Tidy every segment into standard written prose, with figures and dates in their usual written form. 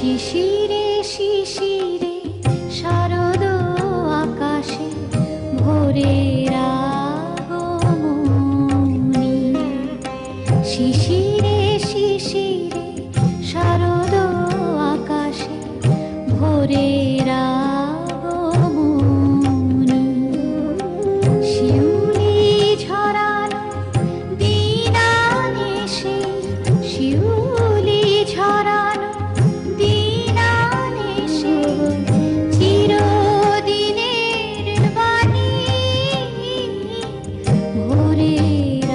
শিশিরে শিশিরে শারদ আকাশে ভোরের আগমনী। শিশিরে শিশিরে শারদ আকাশে ভোরের আগমনী। শিউলি ঝরানো দিন আনেছে, শিউলি ঝরানো দিন আনেছে, চিরদিনের বাণী ভোরের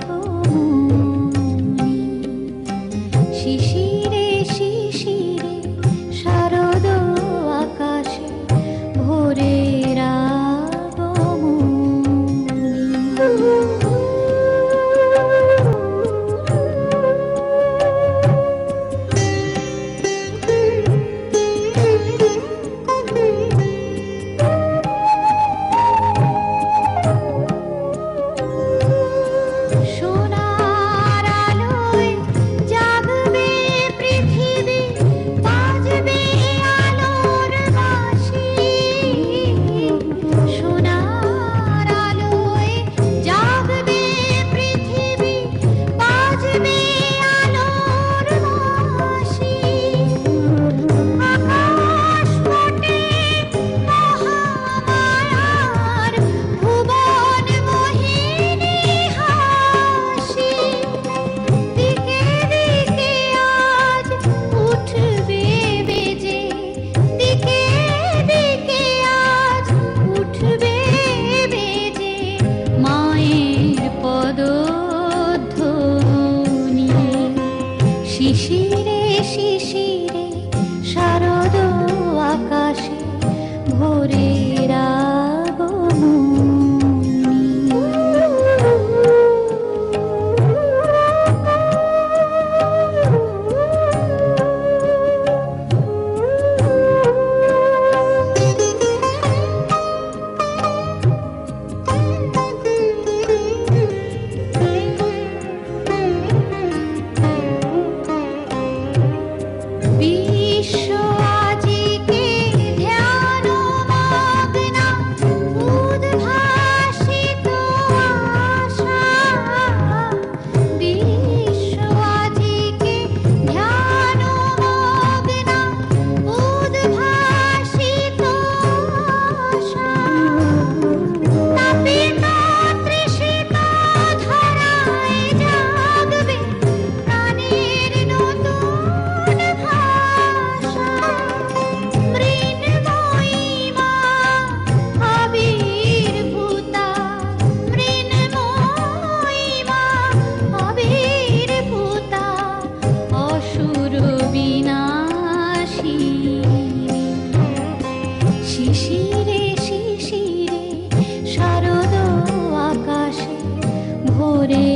আগমনী। শিশিরে শিশিরে শারদ আকাশে ভোরের সোনার আলোয় জাগবে পৃথিবী, বাজবে আলোর বাঁশি। সোনার আলোয় জাগবে পৃথিবী, বাজবে আলোর বাঁশি। আকাশ পটে মহামায়ার ভুবন মোহিনী হাসি। দিকে দিকে আজ উঠবে বেজে, দিকে দিকে আজ উঠবে বেজে মায়ের পদধ্বনি। শিশিরে শিশিরে শারদ আকাশে ভোরের আগমনী। বিশ্ব আজিকে ধ্যান মগ্না, উদ্ভাসিত আশা। বিশ্ব আজিকে ধ্যান মগ্না, উদ্ভাসিত আশা। তাপিত তৃষিত ধরায় জাগবে প্রাণের নতুন ভাষা। মৃন্ময়ী মা আবির্ভূতা, মৃন্ময়ী মা আবির্ভূতা, অসুর বিনাশিনী। শিশিরে শিশিরে শারদ আকাশে ভোরে